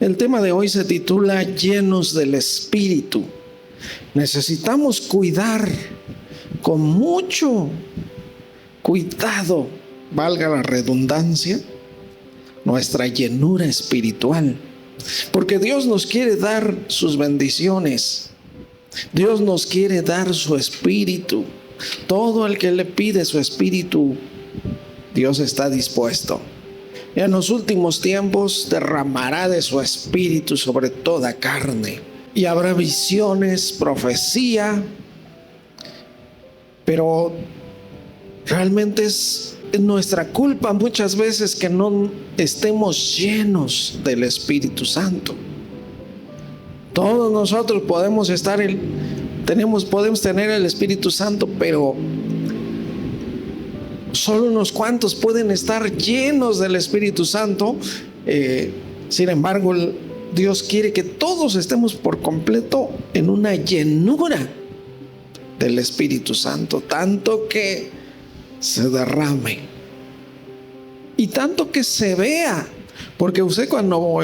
El tema de hoy se titula Llenos del Espíritu. Necesitamos cuidar con mucho cuidado, valga la redundancia, nuestra llenura espiritual, porque Dios nos quiere dar sus bendiciones. Dios nos quiere dar su espíritu. Todo el que le pide su espíritu, Dios está dispuesto. Y en los últimos tiempos derramará de su espíritu sobre toda carne. Y habrá visiones, profecía. Pero realmente es nuestra culpa muchas veces que no estemos llenos del Espíritu Santo. Todos nosotros podemos tener el Espíritu Santo, pero solo unos cuantos pueden estar llenos del Espíritu Santo. Sin embargo, Dios quiere que todos estemos por completo en una llenura del Espíritu Santo, tanto que se derrame y tanto que se vea, porque usted cuando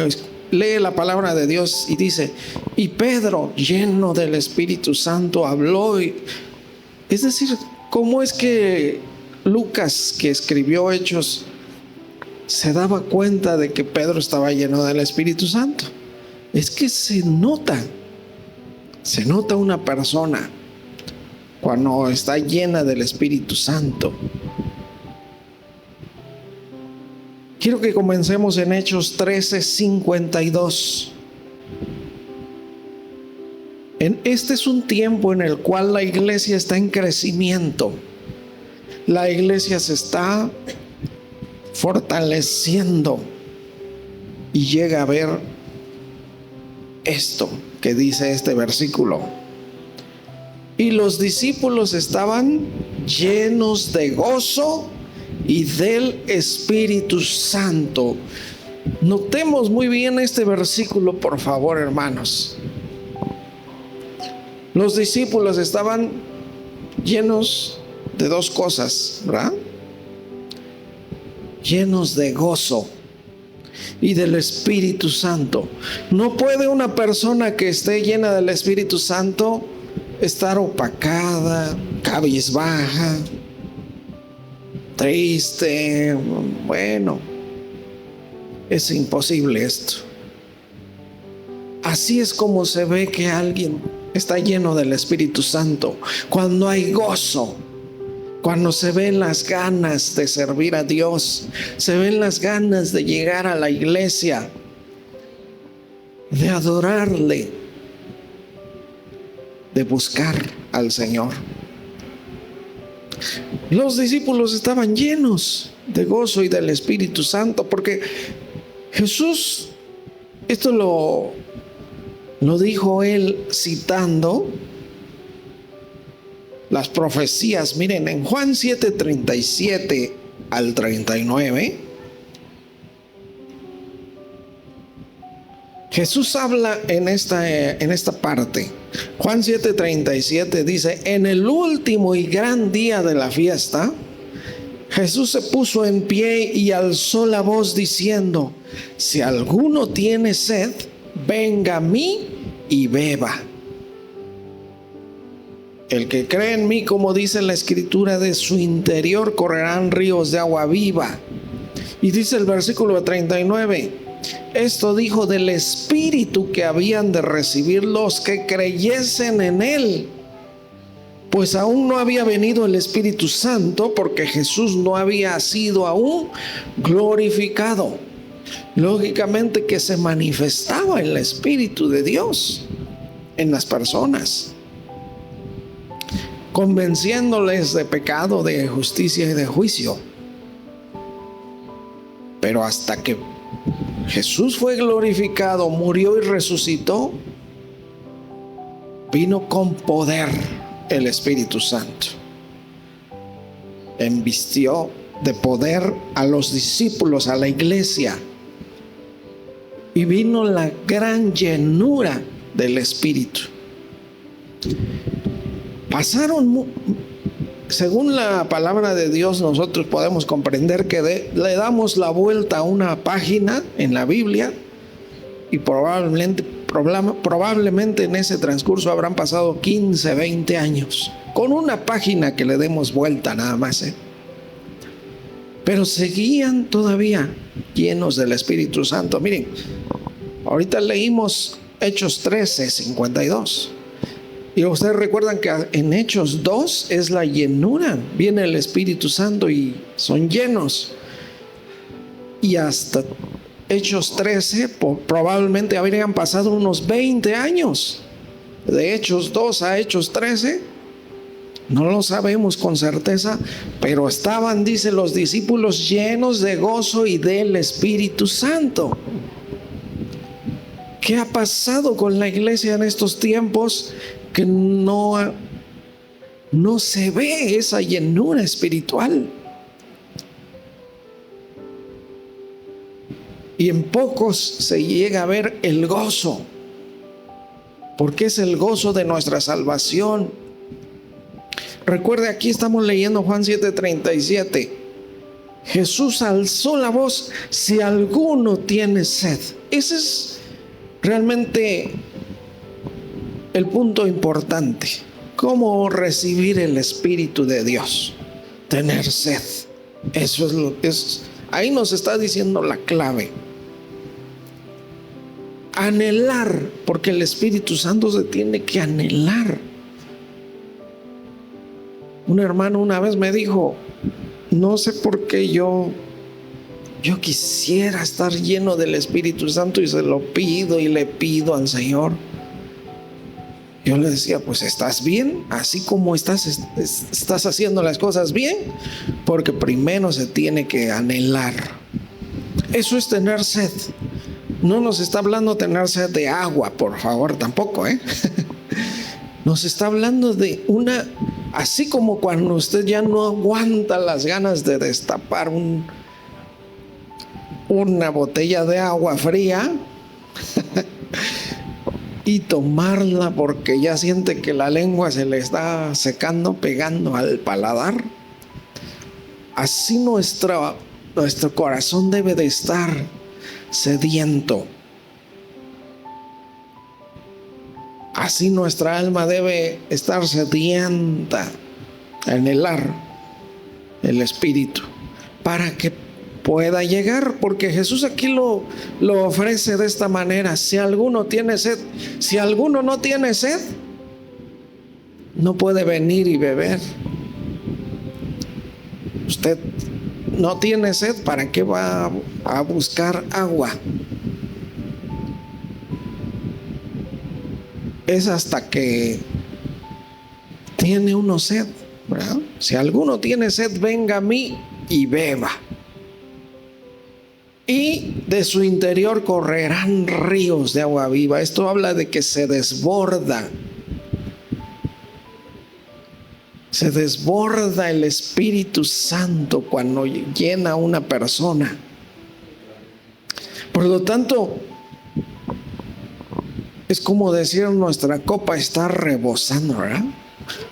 lee la palabra de Dios y dice, y Pedro, lleno del Espíritu Santo, habló, es decir, ¿cómo es que Lucas, que escribió Hechos, se daba cuenta de que Pedro estaba lleno del Espíritu Santo? Es que se nota una persona cuando está llena del Espíritu Santo. Quiero que comencemos en Hechos 13:52. Este es un tiempo en el cual la iglesia está en crecimiento. La iglesia se está fortaleciendo y llega a ver esto que dice este versículo. Y los discípulos estaban llenos de gozo y del Espíritu Santo. Notemos muy bien este versículo, por favor, hermanos. Los discípulos estaban llenos de dos cosas, ¿verdad? Llenos de gozo y del Espíritu Santo. No puede una persona que esté llena del Espíritu Santo estar opacada, cabizbaja, triste. Bueno, es imposible esto. Así es como se ve que alguien está lleno del Espíritu Santo, cuando hay gozo, cuando se ven las ganas de servir a Dios, se ven las ganas de llegar a la iglesia, de adorarle, de buscar al Señor. Los discípulos estaban llenos de gozo y del Espíritu Santo, porque Jesús, esto lo dijo él citando las profecías. Miren, en Juan 7:37 al 39, Jesús habla en esta parte. Juan 7:37 dice: en el último y gran día de la fiesta, Jesús se puso en pie y alzó la voz diciendo: si alguno tiene sed, venga a mí y beba. El que cree en mí, como dice la Escritura, de su interior correrán ríos de agua viva. Y dice el versículo 39: esto dijo del Espíritu que habían de recibir los que creyesen en él, pues aún no había venido el Espíritu Santo, porque Jesús no había sido aún glorificado. Lógicamente que se manifestaba el Espíritu de Dios en las personas, convenciéndoles de pecado, de justicia y de juicio. Pero hasta que Jesús fue glorificado, murió y resucitó, vino con poder el Espíritu Santo. Envistió de poder a los discípulos, a la iglesia, y vino la gran llenura del Espíritu. Según la palabra de Dios, nosotros podemos comprender que le damos la vuelta a una página en la Biblia y probablemente en ese transcurso habrán pasado 15, 20 años, con una página que le demos vuelta nada más, pero seguían todavía llenos del Espíritu Santo. Miren, ahorita leímos Hechos 13, 52. Y ustedes recuerdan que en Hechos 2 es la llenura. Viene el Espíritu Santo y son llenos. Y hasta Hechos 13 probablemente habrían pasado unos 20 años. De Hechos 2 a Hechos 13. No lo sabemos con certeza, pero estaban, dice, los discípulos llenos de gozo y del Espíritu Santo. ¿Qué ha pasado con la iglesia en estos tiempos? Que no se ve esa llenura espiritual. Y en pocos se llega a ver el gozo, porque es el gozo de nuestra salvación. Recuerde, aquí estamos leyendo Juan 7:37. Jesús alzó la voz: si alguno tiene sed. Ese es realmente el punto importante. ¿Cómo recibir el Espíritu de Dios? Tener sed. Eso es ahí nos está diciendo la clave. Anhelar, porque el Espíritu Santo se tiene que anhelar. Un hermano una vez me dijo: no sé por qué yo quisiera estar lleno del Espíritu Santo y se lo pido y le pido al Señor. Yo le decía: pues estás bien, así como estás haciendo las cosas bien, porque primero se tiene que anhelar. Eso es tener sed. No nos está hablando de tener sed de agua, por favor, tampoco, Nos está hablando de así como cuando usted ya no aguanta las ganas de destapar una botella de agua fría y tomarla porque ya siente que la lengua se le está secando, pegando al paladar. Así nuestro corazón debe de estar sediento. Así nuestra alma debe estar sedienta, anhelar el Espíritu para que pueda llegar, porque Jesús aquí lo ofrece de esta manera: si alguno tiene sed, si alguno no tiene sed, no puede venir y beber. Usted no tiene sed, ¿para qué va a buscar agua? Es hasta que tiene uno sed, ¿verdad? Si alguno tiene sed, venga a mí y beba. Y de su interior correrán ríos de agua viva. Esto habla de que se desborda. Se desborda el Espíritu Santo cuando llena a una persona. Por lo tanto, es como decir: nuestra copa está rebosando, ¿verdad?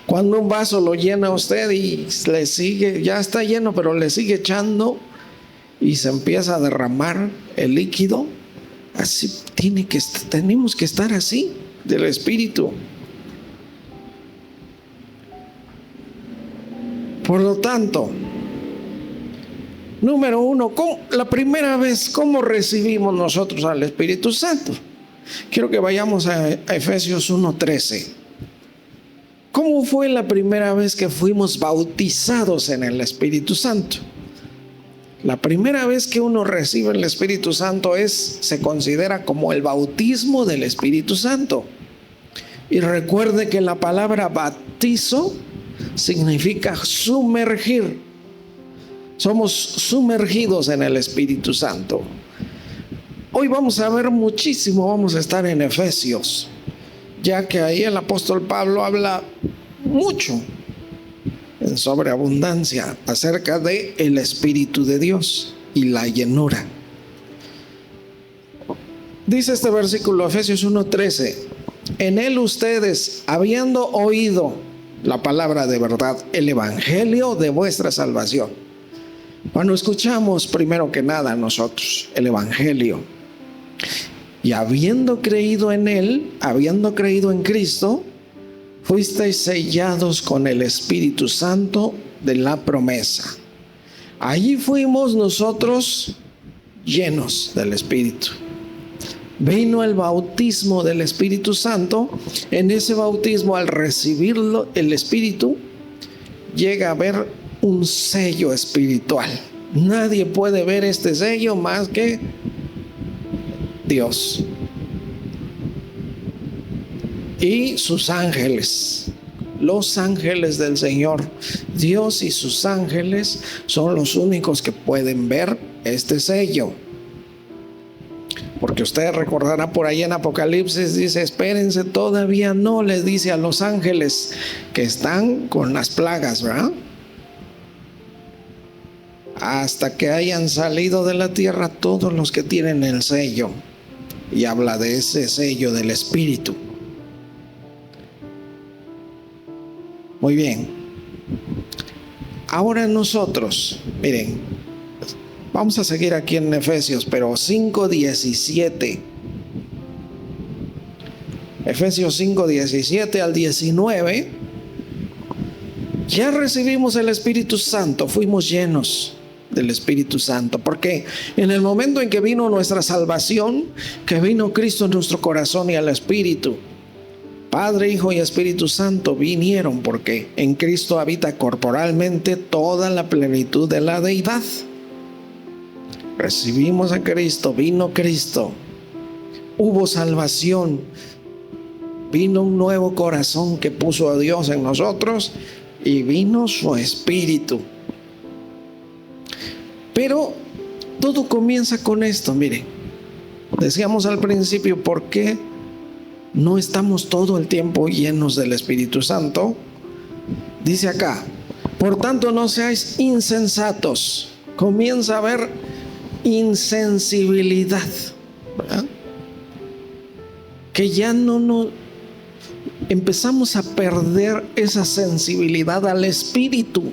Cuando un vaso lo llena a usted y le sigue, ya está lleno, pero le sigue echando y se empieza a derramar el líquido. Así tenemos que estar así del Espíritu. Por lo tanto, número uno, la primera vez, ¿cómo recibimos nosotros al Espíritu Santo? Quiero que vayamos a Efesios 1:13. ¿Cómo fue la primera vez que fuimos bautizados en el Espíritu Santo? La primera vez que uno recibe el Espíritu Santo se considera como el bautismo del Espíritu Santo. Y recuerde que la palabra bautizo significa sumergir. Somos sumergidos en el Espíritu Santo. Hoy vamos a ver muchísimo, vamos a estar en Efesios, ya que ahí el apóstol Pablo habla mucho, en sobreabundancia, acerca de el Espíritu de Dios y la llenura. Dice este versículo, Efesios 1:13: en él ustedes, habiendo oído la palabra de verdad, el evangelio de vuestra salvación. Cuando escuchamos primero que nada nosotros el evangelio, Y habiendo creído en Él, habiendo creído en Cristo, fuisteis sellados con el Espíritu Santo de la promesa. Allí fuimos nosotros llenos del Espíritu. Vino el bautismo del Espíritu Santo. En ese bautismo, al recibirlo, el Espíritu, llega a haber un sello espiritual. Nadie puede ver este sello más que Dios y sus ángeles, los ángeles del Señor. Dios y sus ángeles son los únicos que pueden ver este sello. Porque ustedes recordarán por ahí en Apocalipsis, dice: espérense, todavía no, les dice a los ángeles que están con las plagas, ¿verdad? Hasta que hayan salido de la tierra todos los que tienen el sello. Y habla de ese sello del Espíritu. Muy bien. Ahora nosotros, miren, vamos a seguir aquí en Efesios, pero 5:17. Efesios 5:17 al 19. Ya recibimos el Espíritu Santo, fuimos llenos del Espíritu Santo, porque en el momento en que vino nuestra salvación, que vino Cristo en nuestro corazón y al Espíritu, Padre, Hijo y Espíritu Santo vinieron, porque en Cristo habita corporalmente toda la plenitud de la deidad. Recibimos a Cristo, vino Cristo, hubo salvación, vino un nuevo corazón que puso a Dios en nosotros y vino su Espíritu. Pero todo comienza con esto, miren. Decíamos al principio, ¿por qué no estamos todo el tiempo llenos del Espíritu Santo? Dice acá: por tanto, no seáis insensatos. Comienza a haber insensibilidad, ¿verdad? Que ya no empezamos a perder esa sensibilidad al Espíritu.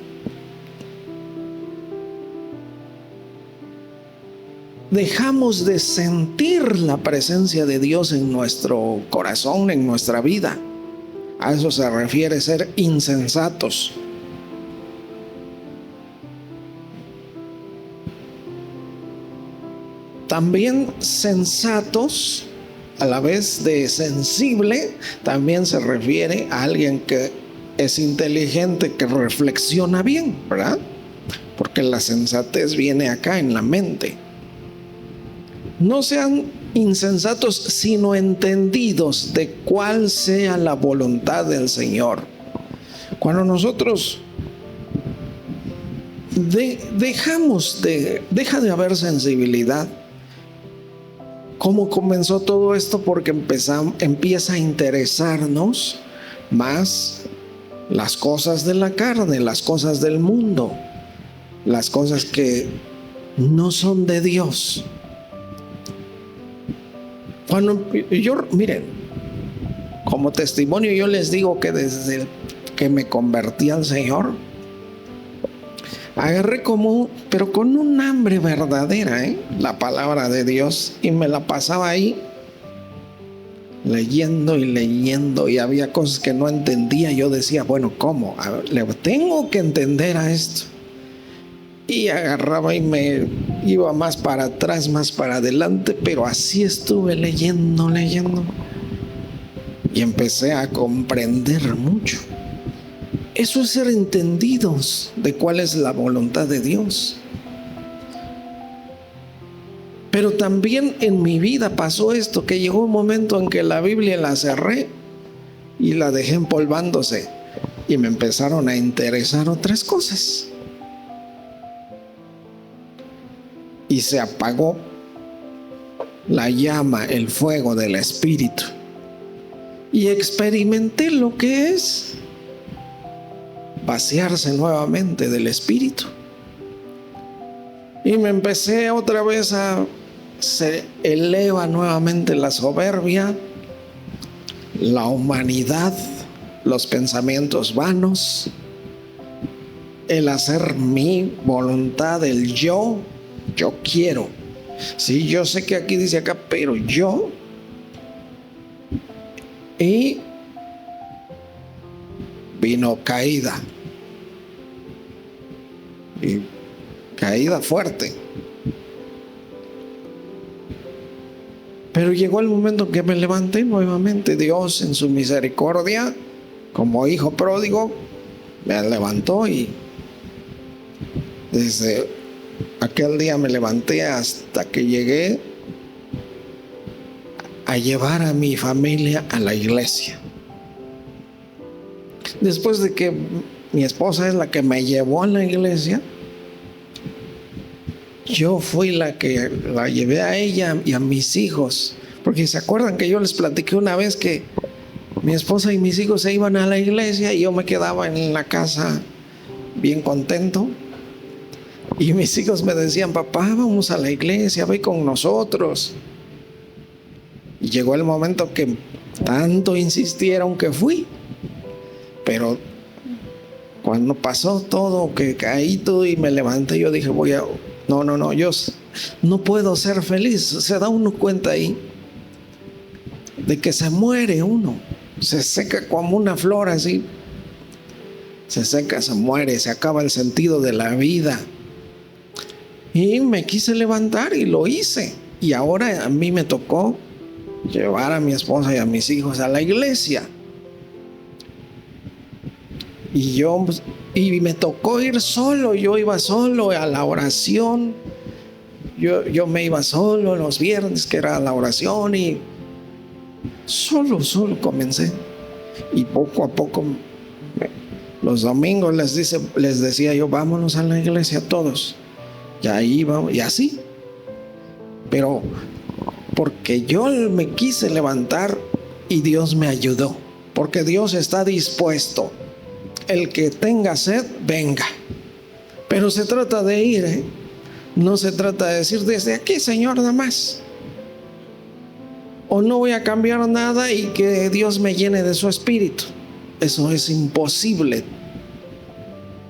Dejamos de sentir la presencia de Dios en nuestro corazón, en nuestra vida. A eso se refiere ser insensatos. También sensatos, a la vez de sensible, también se refiere a alguien que es inteligente, que reflexiona bien, ¿verdad? Porque la sensatez viene acá en la mente. No sean insensatos, sino entendidos de cuál sea la voluntad del Señor. Cuando nosotros deja de haber sensibilidad. ¿Cómo comenzó todo esto? Porque empieza a interesarnos más las cosas de la carne, las cosas del mundo, las cosas que no son de Dios. Miren, como testimonio yo les digo que desde que me convertí al Señor, agarré pero con un hambre verdadera, la palabra de Dios, y me la pasaba ahí leyendo y leyendo, y había cosas que no entendía. Yo decía, bueno, ¿cómo? Le tengo que entender a esto. Y agarraba y me iba más para atrás, más para adelante, pero así estuve leyendo. Y empecé a comprender mucho. Eso es ser entendidos de cuál es la voluntad de Dios. Pero también en mi vida pasó esto, que llegó un momento en que la Biblia la cerré y la dejé empolvándose, y me empezaron a interesar otras cosas. Y se apagó la llama, el fuego del Espíritu. Y experimenté lo que es vaciarse nuevamente del Espíritu. Y me empecé otra vez se eleva nuevamente la soberbia, la humanidad, los pensamientos vanos, el hacer mi voluntad, el yo quiero. Sí, yo sé que aquí dice acá, pero yo y vino caída. Y caída fuerte. Pero llegó el momento que me levanté nuevamente. Dios en su misericordia, como hijo pródigo, me levantó y desde aquel día me levanté hasta que llegué a llevar a mi familia a la iglesia. Después de que mi esposa es la que me llevó a la iglesia, yo fui la que la llevé a ella y a mis hijos. Porque se acuerdan que yo les platiqué una vez que mi esposa y mis hijos se iban a la iglesia y yo me quedaba en la casa bien contento. Y mis hijos me decían: papá, vamos a la iglesia, ve con nosotros. Y llegó el momento que tanto insistieron que fui. Pero cuando pasó todo, que caí todo y me levanté, yo dije: no, yo no puedo ser feliz. Se da uno cuenta ahí de que se muere uno, se seca como una flor así, se seca, se muere, se acaba el sentido de la vida. Y me quise levantar y lo hice. Y ahora a mí me tocó llevar a mi esposa y a mis hijos a la iglesia. Y me tocó ir solo. Yo iba solo a la oración. Yo me iba solo los viernes, que era la oración, y solo comencé. Y poco a poco, los domingos les decía yo: vámonos a la iglesia todos. Y ahí vamos, y así. Pero porque yo me quise levantar y Dios me ayudó. Porque Dios está dispuesto. El que tenga sed, venga. Pero se trata de ir, ¿eh? No se trata de decir: desde aquí, Señor, nada más. O no voy a cambiar nada y que Dios me llene de su espíritu. Eso es imposible.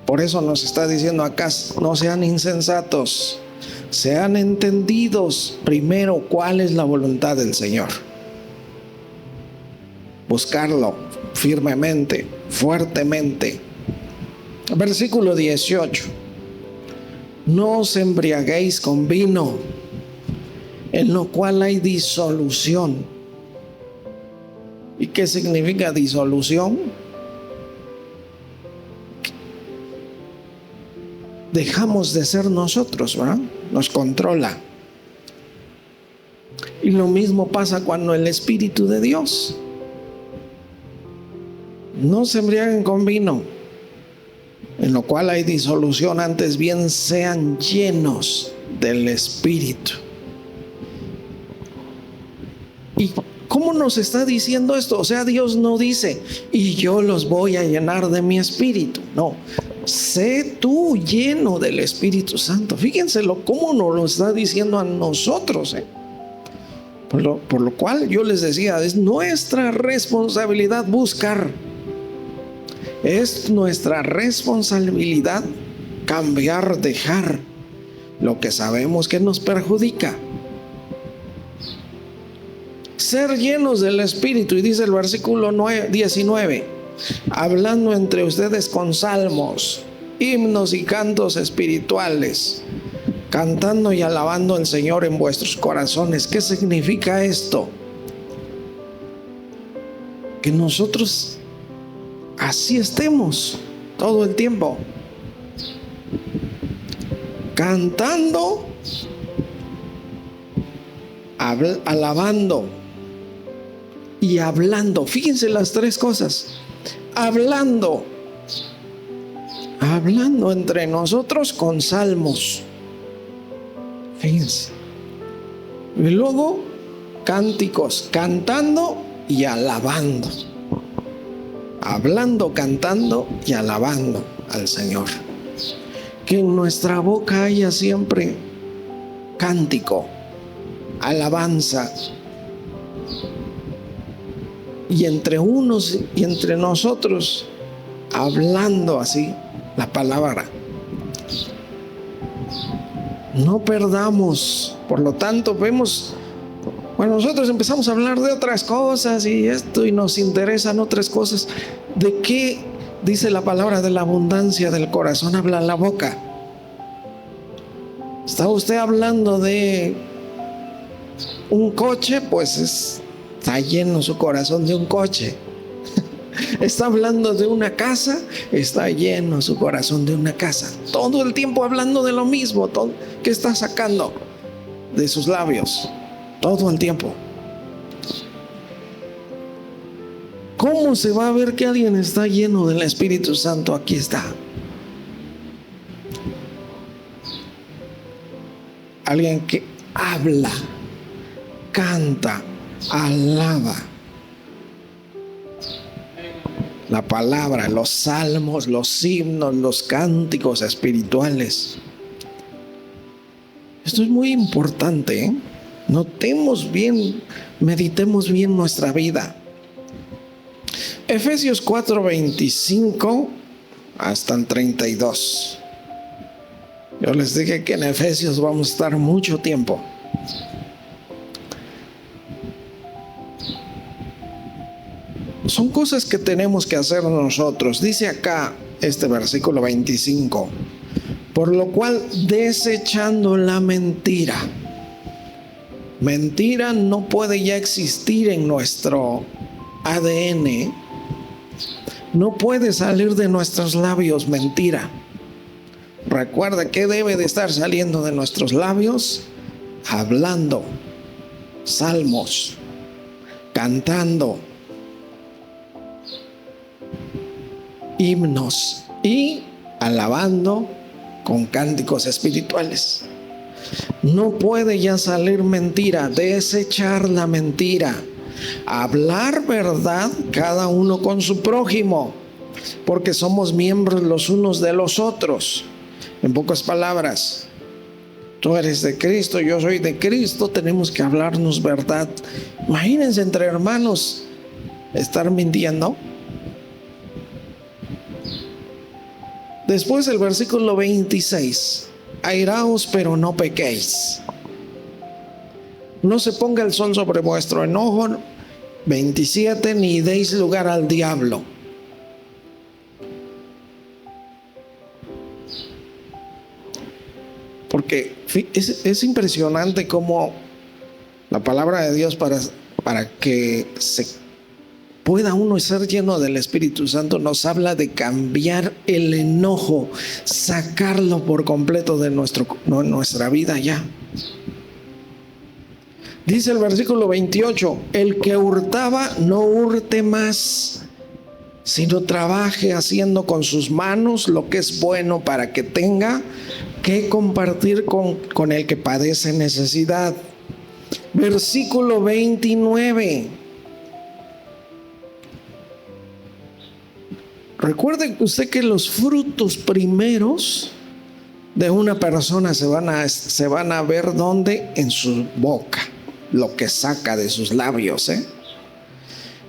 Por eso nos está diciendo acá: no sean insensatos, sean entendidos primero cuál es la voluntad del Señor. Buscarlo firmemente, fuertemente. Versículo 18: no os embriaguéis con vino, en lo cual hay disolución. ¿Y qué significa disolución? Dejamos de ser nosotros, ¿verdad? Nos controla. Y lo mismo pasa cuando el Espíritu de Dios. No se embriaguen con vino, en lo cual hay disolución, antes bien sean llenos del Espíritu. ¿Y cómo nos está diciendo esto? O sea, Dios no dice: y yo los voy a llenar de mi Espíritu. No, sé tú lleno del Espíritu Santo. Fíjense cómo nos lo está diciendo a nosotros, ¿eh? Por lo cual yo les decía, es nuestra responsabilidad buscar. Es nuestra responsabilidad cambiar, dejar lo que sabemos que nos perjudica. Ser llenos del Espíritu. Y dice el versículo 19: hablando entre ustedes con salmos, himnos y cantos espirituales, cantando y alabando al Señor en vuestros corazones. ¿Qué significa esto? Que nosotros así estemos todo el tiempo, cantando, alabando y hablando. Fíjense las tres cosas: hablando entre nosotros con salmos, fíjense, y luego cánticos, cantando y alabando. Hablando, cantando y alabando al Señor. Que en nuestra boca haya siempre cántico, alabanza, y entre unos y entre nosotros hablando así la palabra. No perdamos. Por lo tanto, vemos Cuando nosotros empezamos a hablar de otras cosas y esto y nos interesan otras cosas, ¿de qué dice la palabra? De la abundancia del corazón habla la boca. ¿Está usted hablando de un coche? Pues está lleno su corazón de un coche. Está hablando de una casa, está lleno su corazón de una casa. Todo el tiempo hablando de lo mismo. ¿Qué está sacando de sus labios? Todo el tiempo. ¿Cómo se va a ver que alguien está lleno del Espíritu Santo? Aquí está. Alguien que habla, canta, alaba. La palabra, los salmos, los himnos, los cánticos espirituales. Esto es muy importante, ¿eh? Notemos bien, meditemos bien nuestra vida. Efesios 4:25 hasta el 32. Yo les dije que en Efesios vamos a estar mucho tiempo. Son cosas que tenemos que hacer nosotros. Dice acá este versículo 25: por lo cual, desechando la mentira. Mentira no puede ya existir en nuestro ADN. No puede salir de nuestros labios mentira. Recuerda que debe de estar saliendo de nuestros labios: hablando, salmos, cantando, himnos y alabando con cánticos espirituales. No puede ya salir mentira, desechar la mentira, hablar verdad cada uno con su prójimo, porque somos miembros los unos de los otros. En pocas palabras, tú eres de Cristo, yo soy de Cristo, tenemos que hablarnos verdad. Imagínense entre hermanos estar mintiendo. Después el versículo 26: airaos, pero no pequéis. No se ponga el sol sobre vuestro enojo. 27: ni deis lugar al diablo. Porque es impresionante cómo la palabra de Dios para que se pueda uno ser lleno del Espíritu Santo nos habla de cambiar el enojo, sacarlo por completo de nuestra vida ya. Dice el versículo 28: el que hurtaba no hurte más, sino trabaje haciendo con sus manos lo que es bueno, para que tenga que compartir con el que padece necesidad. Versículo 29. Recuerde usted que los frutos primeros de una persona se van a ver ¿dónde? En su boca, lo que saca de sus labios, ¿eh?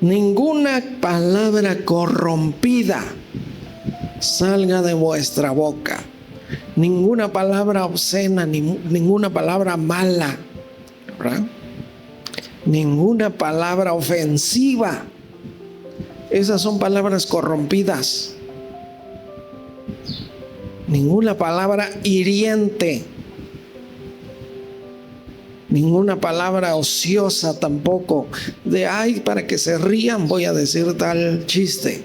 Ninguna palabra corrompida salga de vuestra boca, ninguna palabra obscena, ninguna palabra mala, ¿verdad? Ninguna palabra ofensiva. Esas son palabras corrompidas. Ninguna palabra hiriente. Ninguna palabra ociosa tampoco. De ay, para que se rían voy a decir tal chiste.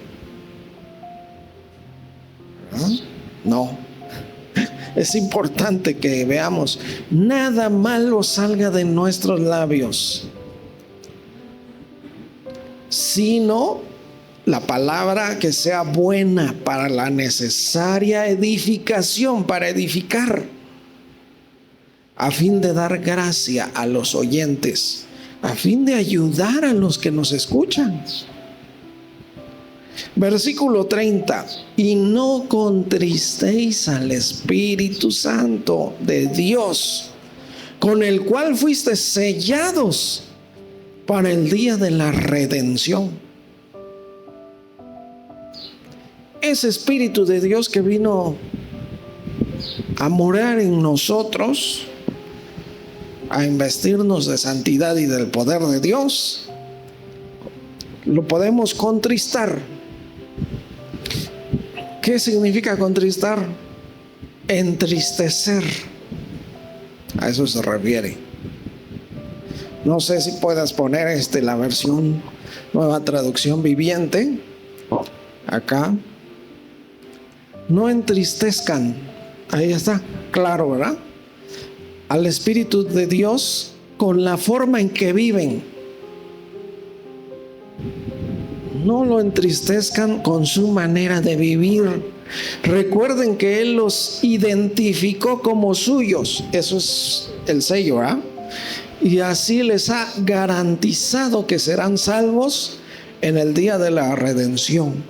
No. Es importante que veamos: nada malo salga de nuestros labios, sino la palabra que sea buena para la necesaria edificación, para edificar, a fin de dar gracia a los oyentes, a fin de ayudar a los que nos escuchan. Versículo 30: y no contristéis al Espíritu Santo de Dios, con el cual fuisteis sellados para el día de la redención. Ese Espíritu de Dios que vino a morar en nosotros a investirnos de santidad y del poder de Dios, lo podemos contristar. ¿Qué significa contristar? Entristecer. A eso se refiere. No sé si puedas poner la versión Nueva Traducción Viviente. Acá. No entristezcan. Ahí está, claro, ¿verdad? Al Espíritu de Dios con la forma en que viven. No lo entristezcan con su manera de vivir. Recuerden que Él los identificó como suyos. Eso es el sello, ¿verdad? Y así les ha garantizado que serán salvos en el día de la redención.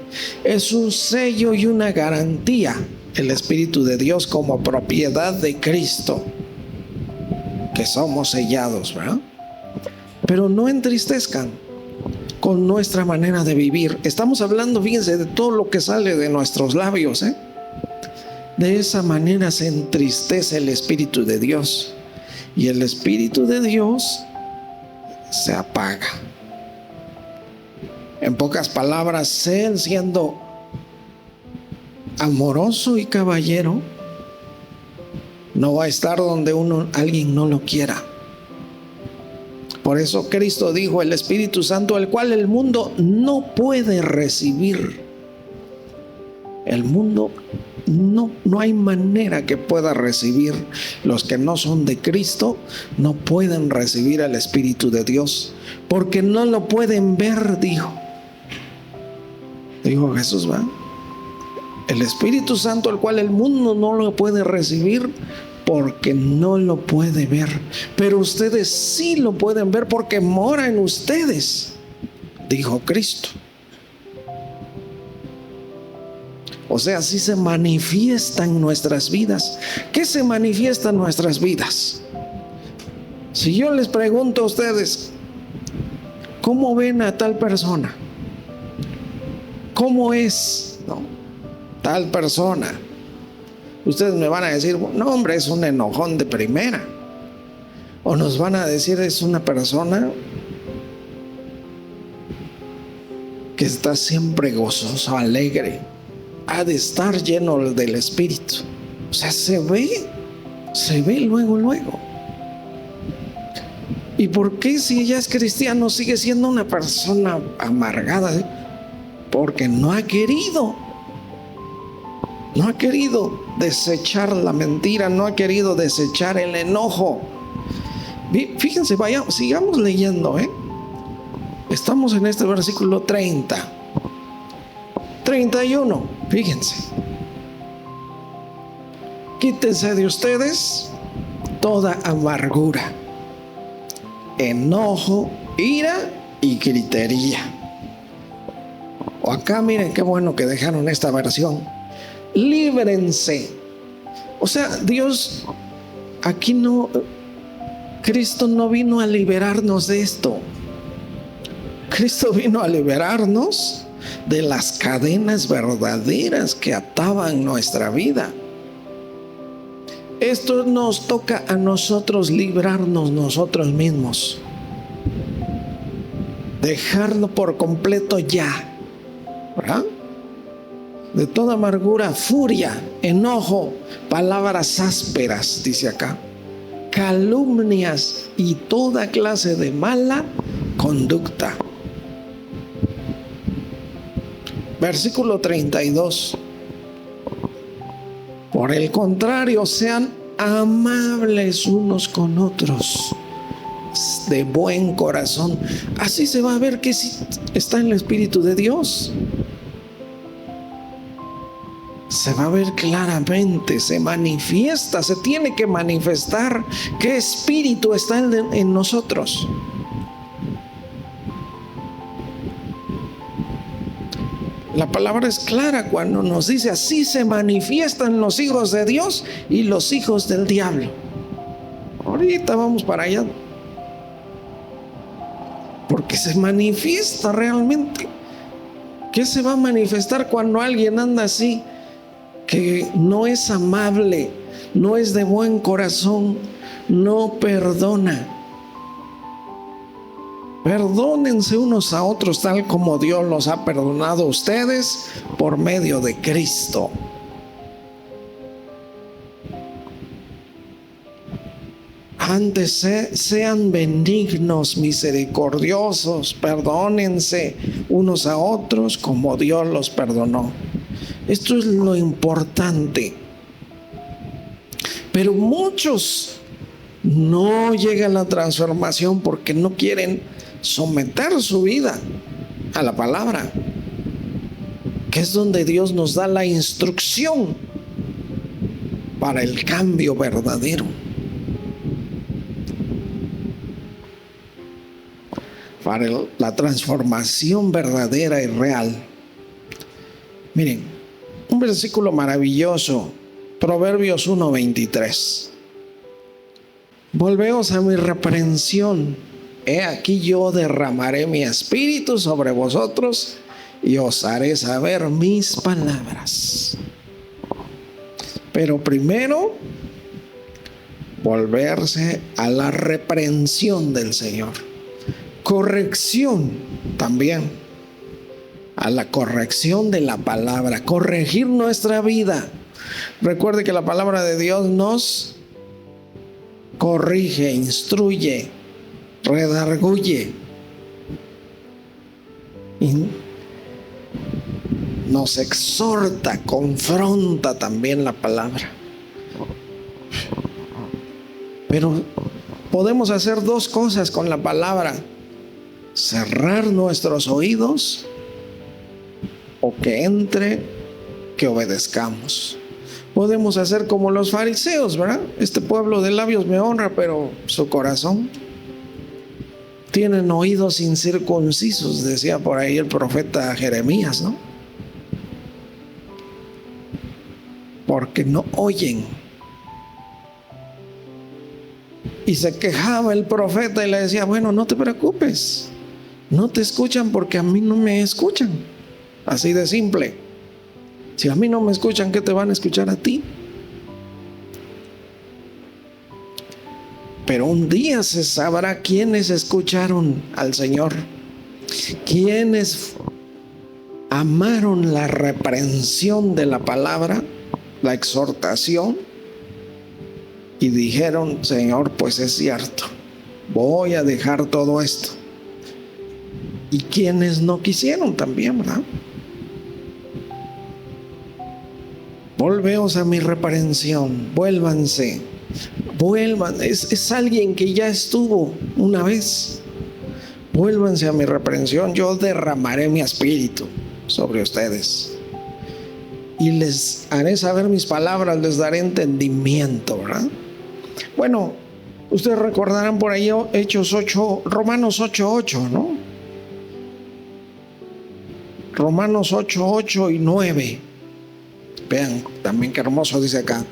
Es un sello y una garantía, el Espíritu de Dios como propiedad de Cristo, que somos sellados, ¿verdad? Pero no entristezcan con nuestra manera de vivir. Estamos hablando, fíjense, de todo lo que sale de nuestros labios, ¿eh? De esa manera se entristece el Espíritu de Dios, y el Espíritu de Dios se apaga. En pocas palabras, Él, siendo amoroso y caballero, no va a estar donde alguien no lo quiera. Por eso Cristo dijo: el Espíritu Santo, el cual el mundo no puede recibir. El mundo no hay manera que pueda recibir. Los que no son de Cristo no pueden recibir al Espíritu de Dios, porque no lo pueden ver, dijo Jesús, ¿va? El Espíritu Santo, el cual el mundo no lo puede recibir porque no lo puede ver, pero ustedes sí lo pueden ver porque mora en ustedes, dijo Cristo. O sea, sí se manifiesta en nuestras vidas. ¿Qué se manifiesta en nuestras vidas? Si yo les pregunto a ustedes, ¿cómo ven a tal persona? ¿Cómo es, no, tal persona? Ustedes me van a decir: no, hombre, es un enojón de primera. O nos van a decir: es una persona que está siempre gozoso, alegre. Ha de estar lleno del Espíritu. O sea, se ve luego. ¿Y por qué, si ella es cristiano, sigue siendo una persona amargada? Porque no ha querido desechar la mentira, no ha querido desechar el enojo. Fíjense, sigamos leyendo, Estamos en este versículo 30, 31, fíjense. Quítense de ustedes toda amargura, enojo, ira y gritería. O acá, miren qué bueno que dejaron esta versión: líbrense. O sea, Dios aquí Cristo no vino a liberarnos de esto. Cristo vino a liberarnos de las cadenas verdaderas que ataban nuestra vida. Esto nos toca a nosotros librarnos nosotros mismos, dejarlo por completo ya, ¿verdad? De toda amargura, furia, enojo, palabras ásperas, dice acá, calumnias y toda clase de mala conducta. Versículo 32. Por el contrario, sean amables unos con otros, de buen corazón. Así se va a ver que sí está en el Espíritu de Dios. Se va a ver claramente, se manifiesta, se tiene que manifestar qué espíritu está en nosotros. La palabra es clara cuando nos dice: así se manifiestan los hijos de Dios y los hijos del diablo. Ahorita vamos para allá, porque se manifiesta realmente. ¿Qué se va a manifestar cuando alguien anda así? Que no es amable, no es de buen corazón, no perdona. Perdónense unos a otros tal como Dios los ha perdonado a ustedes por medio de Cristo. Antes sean benignos, misericordiosos, perdónense unos a otros como Dios los perdonó. Esto es lo importante. Pero muchos no llegan a la transformación porque no quieren someter su vida a la palabra, que es donde Dios nos da la instrucción para el cambio verdadero, para la transformación verdadera y real. Miren, un versículo maravilloso, Proverbios 1:23. Volveos a mi reprensión. He aquí yo derramaré mi espíritu sobre vosotros y os haré saber mis palabras. Pero primero, volverse a la reprensión del Señor. Corrección también. A la corrección de la palabra. Corregir nuestra vida. Recuerde que la palabra de Dios nos corrige, instruye, redarguye y nos exhorta, confronta también la palabra. Pero podemos hacer dos cosas con la palabra: cerrar nuestros oídos o que entre, que obedezcamos. Podemos hacer como los fariseos, ¿verdad? Este pueblo de labios me honra, pero su corazón tienen oídos incircuncisos, decía por ahí el profeta Jeremías, ¿no? Porque no oyen. Y se quejaba el profeta y le decía: bueno, no te preocupes, no te escuchan porque a mí no me escuchan. Así de simple. Si a mí no me escuchan, ¿qué te van a escuchar a ti? Pero un día se sabrá quiénes escucharon al Señor, quiénes amaron la reprensión de la palabra, la exhortación, y dijeron: Señor, pues es cierto, voy a dejar todo esto. Y quienes no quisieron también, ¿verdad? Volveos a mi reprensión, vuélvanse, vuelvan. Es alguien que ya estuvo una vez. Vuélvanse a mi reprensión, yo derramaré mi espíritu sobre ustedes y les haré saber mis palabras, les daré entendimiento, ¿verdad? Bueno, ustedes recordarán por ahí Romanos 8:8, ¿no? Romanos 8:8 y 9. Vean también qué hermoso dice acá.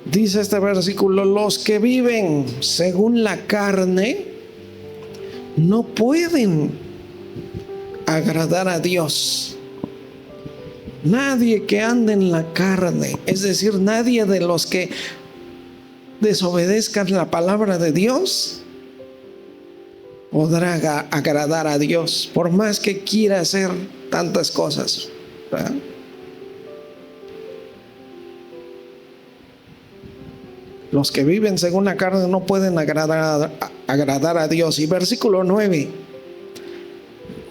Dice este versículo: los que viven según la carne no pueden agradar a Dios. Nadie que ande en la carne, es decir, nadie de los que desobedezcan la palabra de Dios, podrá agradar a Dios, por más que quiera hacer tantas cosas, ¿verdad? Los que viven según la carne no pueden agradar a Dios. Y versículo 9: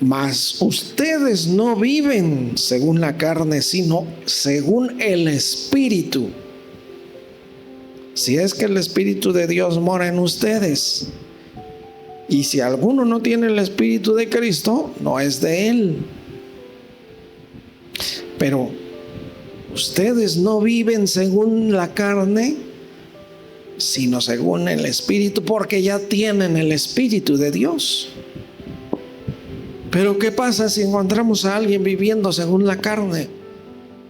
mas ustedes no viven según la carne, sino según el Espíritu. Si es que el Espíritu de Dios mora en ustedes. Y si alguno no tiene el Espíritu de Cristo, no es de Él. Pero ustedes no viven según la carne, sino según el Espíritu, porque ya tienen el Espíritu de Dios. Pero ¿qué pasa si encontramos a alguien viviendo según la carne?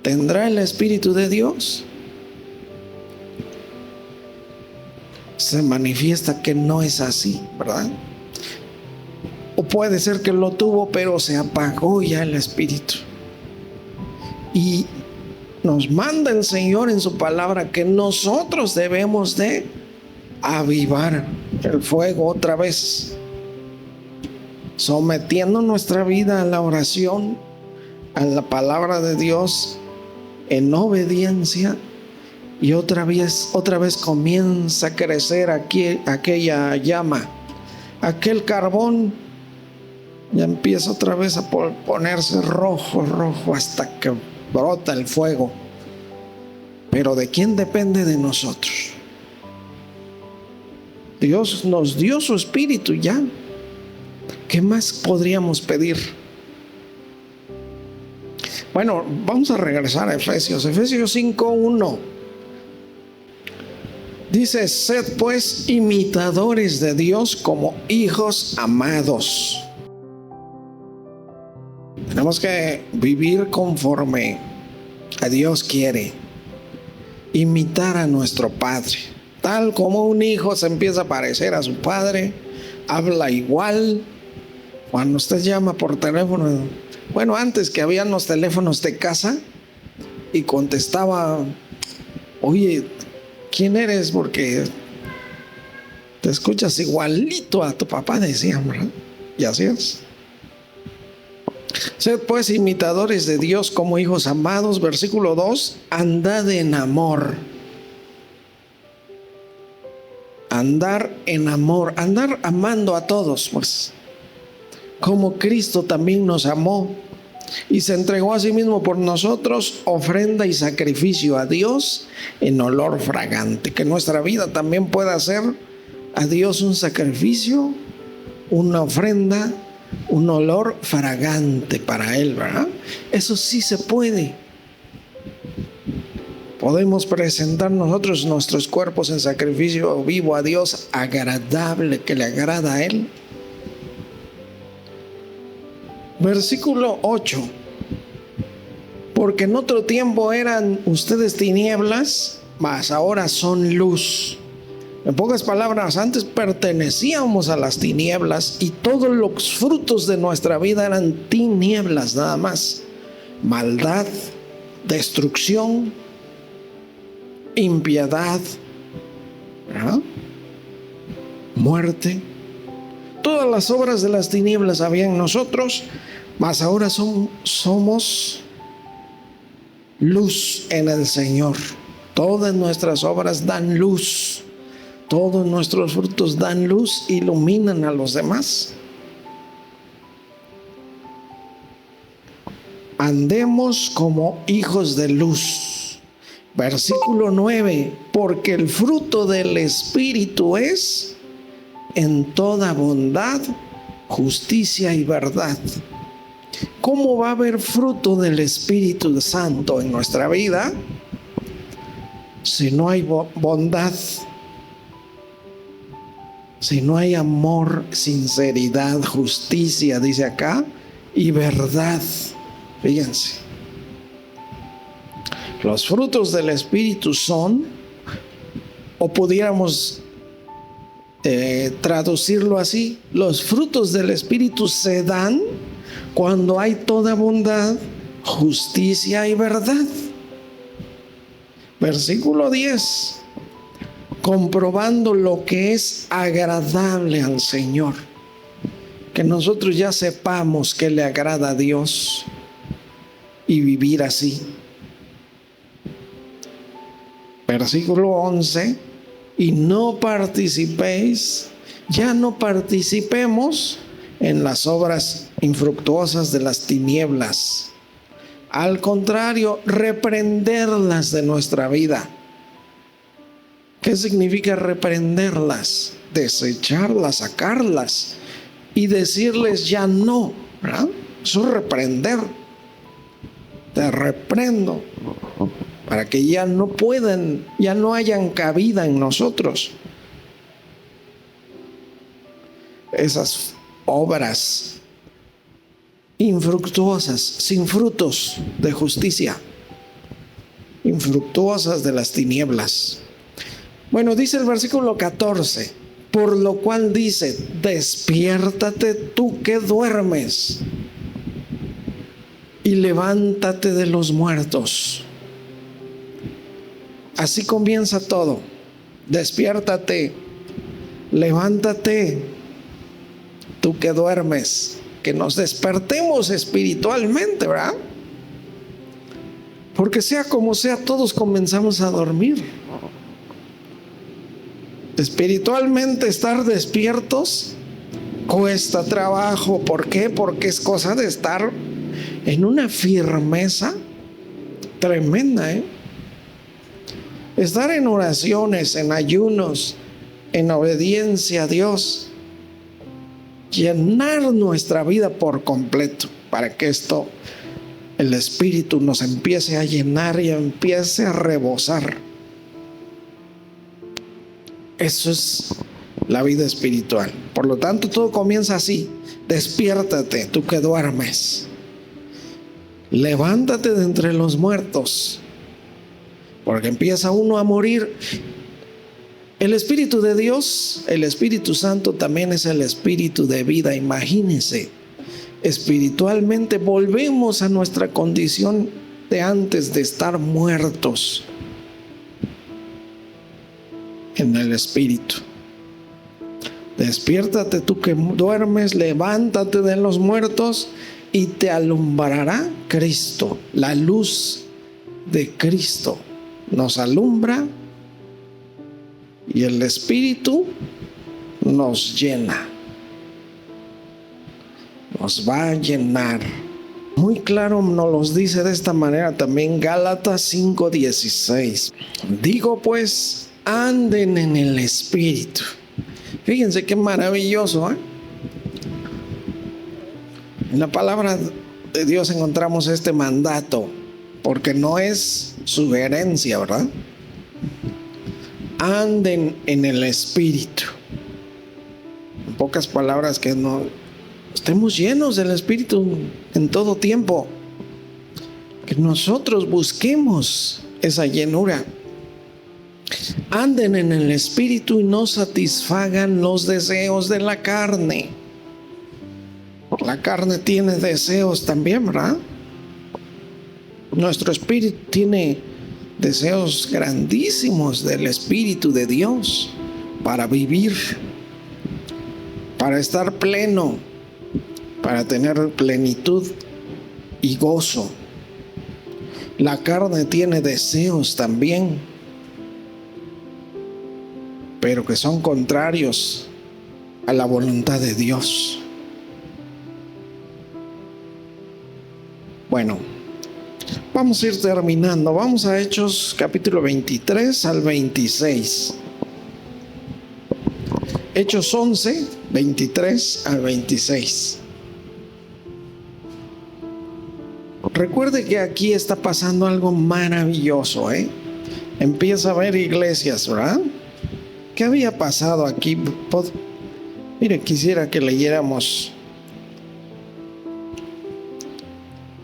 ¿Tendrá el Espíritu de Dios? Se manifiesta que no es así, ¿verdad? O puede ser que lo tuvo, pero se apagó ya el Espíritu. Y nos manda el Señor en su palabra que nosotros debemos de avivar el fuego otra vez, sometiendo nuestra vida a la oración, a la palabra de Dios, en obediencia, y otra vez comienza a crecer aquí aquella llama, aquel carbón ya empieza otra vez a ponerse rojo hasta que brota el fuego. Pero ¿de quién depende? De nosotros. Dios nos dio su espíritu ya. ¿Qué más podríamos pedir? Bueno, vamos a regresar a Efesios 5:1. Dice: sed pues imitadores de Dios como hijos amados. Tenemos que vivir conforme a Dios quiere, imitar a nuestro Padre. Tal como un hijo se empieza a parecer a su padre, habla igual. Cuando usted llama por teléfono, bueno, antes que habían los teléfonos de casa y contestaba: oye, ¿quién eres? Porque te escuchas igualito a tu papá, decían, ¿verdad? Y así es. Sed pues imitadores de Dios como hijos amados. Versículo 2: andad en amor. Andar en amor, andar amando a todos, pues, como Cristo también nos amó y se entregó a sí mismo por nosotros, ofrenda y sacrificio a Dios en olor fragante. Que nuestra vida también pueda ser a Dios un sacrificio, una ofrenda, un olor fragante para Él, ¿verdad? Eso sí se puede. Podemos presentar nosotros nuestros cuerpos en sacrificio vivo a Dios, agradable, que le agrada a Él. Versículo 8: porque en otro tiempo eran ustedes tinieblas, mas ahora son luz. En pocas palabras, antes pertenecíamos a las tinieblas y todos los frutos de nuestra vida eran tinieblas nada más. Maldad, destrucción, impiedad, ¿verdad? Muerte. Todas las obras de las tinieblas había en nosotros, mas ahora somos luz en el Señor. Todas nuestras obras dan luz. Todos nuestros frutos dan luz, iluminan a los demás. Andemos como hijos de luz. Versículo 9: porque el fruto del Espíritu es en toda bondad, justicia y verdad. ¿Cómo va a haber fruto del Espíritu Santo en nuestra vida si no hay bondad? Si no hay amor, sinceridad, justicia, dice acá, y verdad. Fíjense, los frutos del Espíritu son, o pudiéramos traducirlo así: los frutos del Espíritu se dan cuando hay toda bondad, justicia y verdad. Versículo 10: comprobando lo que es agradable al Señor. Que nosotros ya sepamos que le agrada a Dios y vivir así. Versículo 11: y no participéis, ya no participemos en las obras infructuosas de las tinieblas. Al contrario, reprenderlas de nuestra vida. ¿Qué significa reprenderlas? Desecharlas, sacarlas y decirles ya no, ¿verdad? Eso es reprender. Te reprendo para que ya no puedan, ya no hayan cabida en nosotros esas obras infructuosas, sin frutos de justicia, infructuosas de las tinieblas. Bueno, dice el versículo 14: por lo cual dice: despiértate tú que duermes y levántate de los muertos. Así comienza todo. Despiértate, levántate, tú que duermes, que nos despertemos espiritualmente, ¿verdad? Porque sea como sea, todos comenzamos a dormir. Espiritualmente estar despiertos cuesta trabajo. ¿Por qué? Porque es cosa de estar en una firmeza tremenda, Estar en oraciones, en ayunos, en obediencia a Dios, llenar nuestra vida por completo para que el Espíritu nos empiece a llenar y empiece a rebosar. Eso es la vida espiritual. Por lo tanto, todo comienza así. Despiértate, tú que duermes. Levántate de entre los muertos, porque empieza uno a morir. El Espíritu de Dios, el Espíritu Santo, también es el Espíritu de vida. Imagínense, espiritualmente volvemos a nuestra condición de antes de estar muertos en el Espíritu. Despiértate tú que duermes, levántate de los muertos y te alumbrará Cristo. La luz de Cristo nos alumbra y el Espíritu nos llena, nos va a llenar. Muy claro nos los dice de esta manera también Gálatas 5:16. Digo pues, anden en el Espíritu. Fíjense qué maravilloso, En la palabra de Dios encontramos este mandato, porque no es sugerencia, ¿verdad? Anden en el Espíritu. En pocas palabras, que no estemos llenos del Espíritu en todo tiempo, que nosotros busquemos esa llenura. Anden en el Espíritu y no satisfagan los deseos de la carne. La carne tiene deseos también, ¿verdad? Nuestro espíritu tiene deseos grandísimos del Espíritu de Dios para vivir, para estar pleno, para tener plenitud y gozo. La carne tiene deseos también, pero que son contrarios a la voluntad de Dios. Bueno, vamos a ir terminando. Vamos a Hechos capítulo 23 al 26. Hechos 11, 23 al 26. Recuerde que aquí está pasando algo maravilloso, Empieza a ver iglesias, ¿verdad? ¿Qué había pasado aquí? Mire, quisiera que leyéramos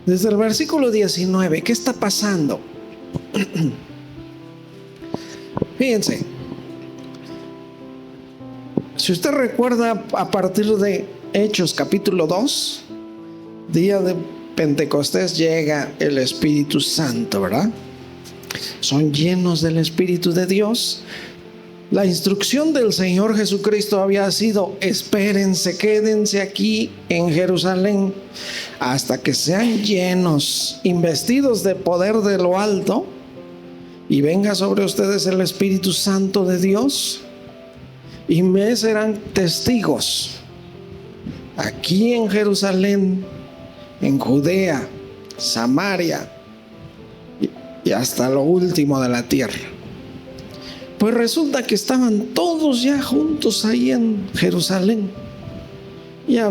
desde el versículo 19. ¿Qué está pasando? Fíjense. Si usted recuerda, a partir de Hechos capítulo 2, día de Pentecostés, llega el Espíritu Santo, ¿verdad? Son llenos del Espíritu de Dios. La instrucción del Señor Jesucristo había sido: espérense, quédense aquí en Jerusalén hasta que sean llenos, investidos de poder de lo alto, y venga sobre ustedes el Espíritu Santo de Dios, y me serán testigos aquí en Jerusalén, en Judea, Samaria y hasta lo último de la tierra. Pues resulta que estaban todos ya juntos ahí en Jerusalén. Ya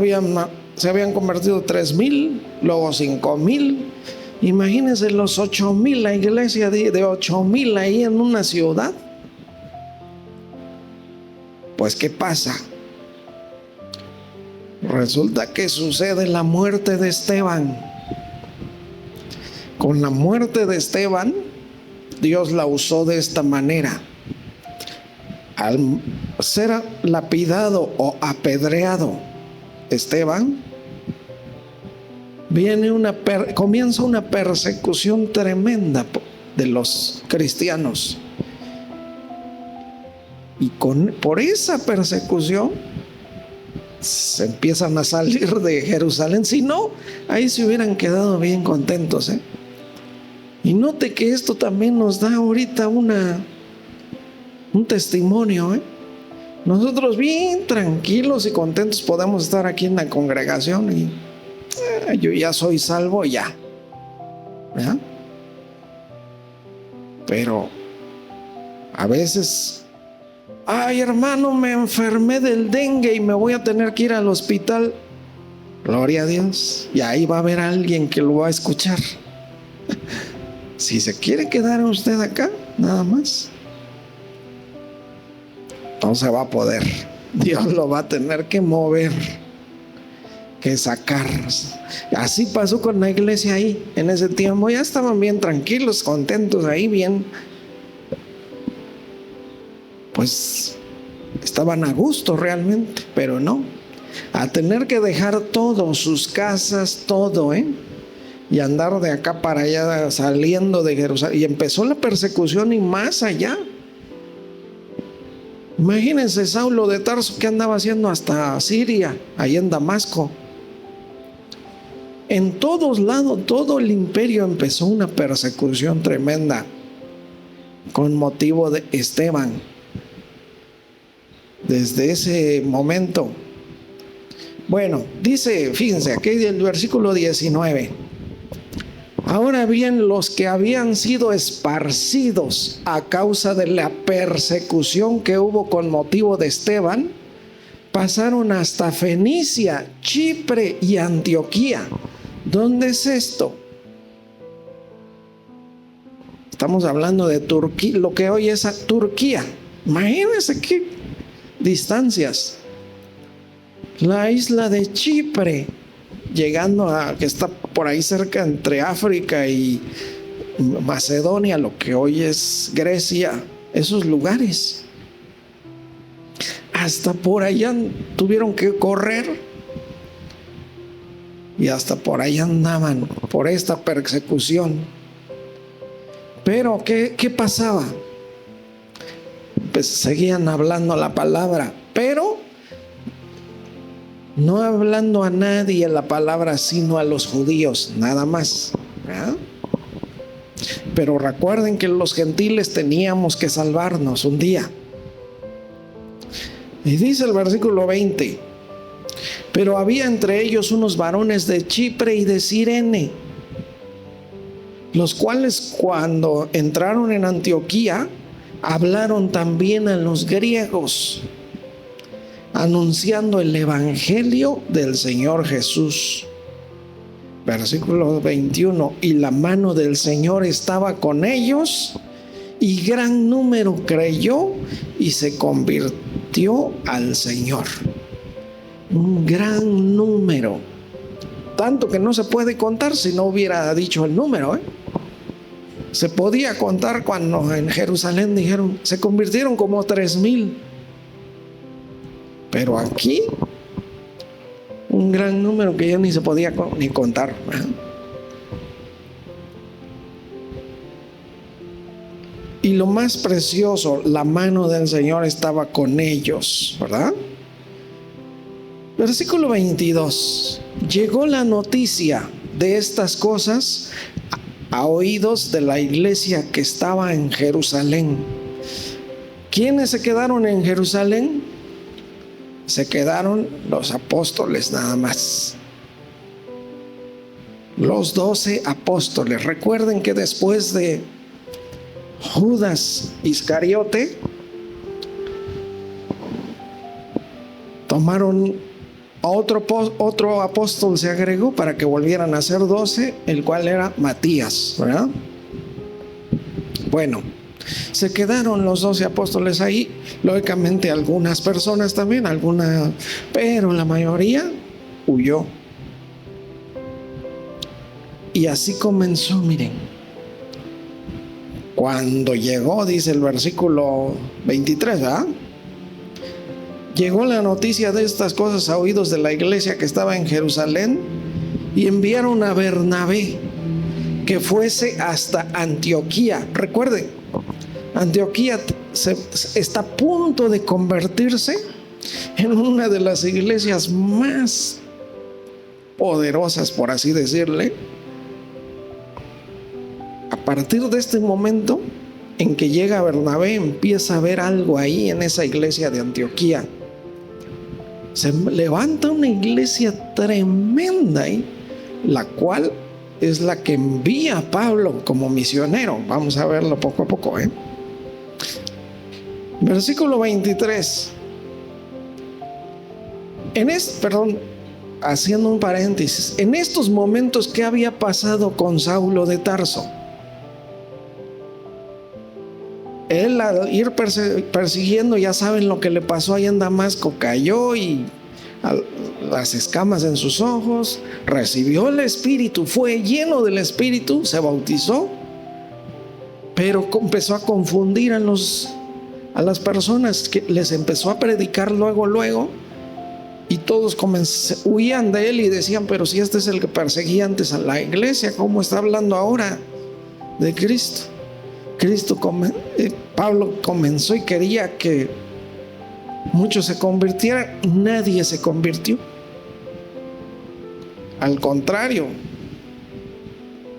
se habían convertido 3,000, luego 5,000. Imagínense los 8,000, la iglesia de 8,000 ahí en una ciudad. Pues ¿qué pasa? Resulta que sucede la muerte de Esteban. Con la muerte de Esteban, Dios la usó de esta manera. Al ser lapidado o apedreado Esteban, comienza una persecución tremenda de los cristianos. Y por esa persecución se empiezan a salir de Jerusalén. Si no, ahí se hubieran quedado bien contentos, ¿eh? Y note que esto también nos da ahorita un testimonio, ¿eh? Nosotros bien tranquilos y contentos podemos estar aquí en la congregación y yo ya soy salvo ya, ¿verdad? Pero a veces, ay hermano, me enfermé del dengue y me voy a tener que ir al hospital. Gloria a Dios. Y ahí va a haber alguien que lo va a escuchar. Si se quiere quedar usted acá, nada más, no se va a poder. Dios lo va a tener que mover, que sacar. Así pasó con la iglesia ahí. En ese tiempo ya estaban bien tranquilos, contentos ahí, bien, pues estaban a gusto realmente. Pero no, a tener que dejar todo, sus casas, todo, y andar de acá para allá, saliendo de Jerusalén. Y empezó la persecución y más allá. Imagínense Saulo de Tarso, que andaba haciendo hasta Siria, ahí en Damasco. En todos lados, todo el imperio empezó una persecución tremenda con motivo de Esteban. Desde ese momento, bueno, dice, fíjense, aquí en el versículo 19. Ahora bien, los que habían sido esparcidos a causa de la persecución que hubo con motivo de Esteban, pasaron hasta Fenicia, Chipre y Antioquía. ¿Dónde es esto? Estamos hablando de Turquía, lo que hoy es Turquía. Imagínense qué distancias. La isla de Chipre, llegando a que está por ahí cerca entre África y Macedonia, lo que hoy es Grecia, esos lugares. Hasta por allá tuvieron que correr y hasta por allá andaban por esta persecución. Pero ¿qué pasaba? Pues seguían hablando la palabra, pero no hablando a nadie la palabra, sino a los judíos, nada más, ¿verdad? Pero recuerden que los gentiles teníamos que salvarnos un día. Y dice el versículo 20: pero había entre ellos unos varones de Chipre y de Cirene, los cuales cuando entraron en Antioquía hablaron también a los griegos, anunciando el evangelio del Señor Jesús. Versículo 21: y la mano del Señor estaba con ellos, y gran número creyó y se convirtió al Señor. Un gran número, tanto que no se puede contar si no hubiera dicho el número, Se podía contar cuando en Jerusalén dijeron, se convirtieron como 3,000. Pero aquí, un gran número que ya ni se podía ni contar. Y lo más precioso, la mano del Señor estaba con ellos, ¿verdad? Versículo 22. Llegó la noticia de estas cosas a oídos de la iglesia que estaba en Jerusalén. ¿Quiénes se quedaron en Jerusalén? Se quedaron los apóstoles nada más. Los 12 apóstoles. Recuerden que después de Judas Iscariote, tomaron otro apóstol, se agregó para que volvieran a ser 12, el cual era Matías, ¿verdad? Bueno, se quedaron los 12 apóstoles ahí. Lógicamente algunas personas también, pero la mayoría huyó. Y así comenzó, miren. Cuando llegó, dice el versículo 23, ¿verdad? Llegó la noticia de estas cosas a oídos de la iglesia que estaba en Jerusalén, y enviaron a Bernabé que fuese hasta Antioquía. Recuerden, Antioquía está a punto de convertirse en una de las iglesias más poderosas, por así decirle. A partir de este momento en que llega Bernabé, empieza a ver algo ahí en esa iglesia de Antioquía. Se levanta una iglesia tremenda ahí, la cual es la que envía a Pablo como misionero. Vamos a verlo poco a poco, Versículo 23. Haciendo un paréntesis, en estos momentos, ¿qué había pasado con Saulo de Tarso? Él, al ir persiguiendo, ya saben lo que le pasó ahí en Damasco, cayó y las escamas en sus ojos, recibió el Espíritu, fue lleno del Espíritu, se bautizó, pero empezó a confundir a las personas, que les empezó a predicar luego, y todos huían de él y decían: pero si este es el que perseguía antes a la iglesia, ¿cómo está hablando ahora de Cristo? Pablo comenzó y quería que muchos se convirtieran. Nadie se convirtió. Al contrario,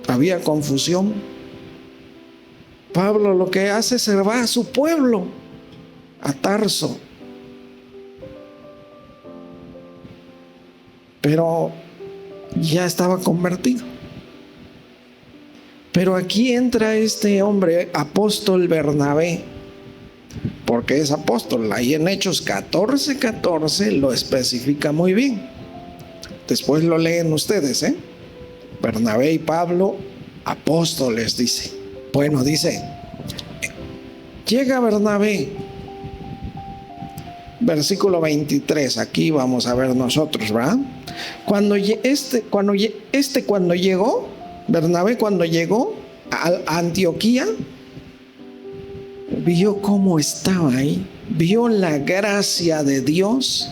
había confusión. Pablo lo que hace es se va a su pueblo, a Tarso. Pero ya estaba convertido. Pero aquí entra este hombre, apóstol Bernabé, porque es apóstol. Ahí en Hechos 14:14 lo especifica muy bien. Después lo leen ustedes, Bernabé y Pablo, apóstoles, dice. Bueno, dice, llega Bernabé, versículo 23, aquí vamos a ver nosotros, ¿verdad? Bernabé cuando llegó a Antioquía, vio cómo estaba ahí, vio la gracia de Dios,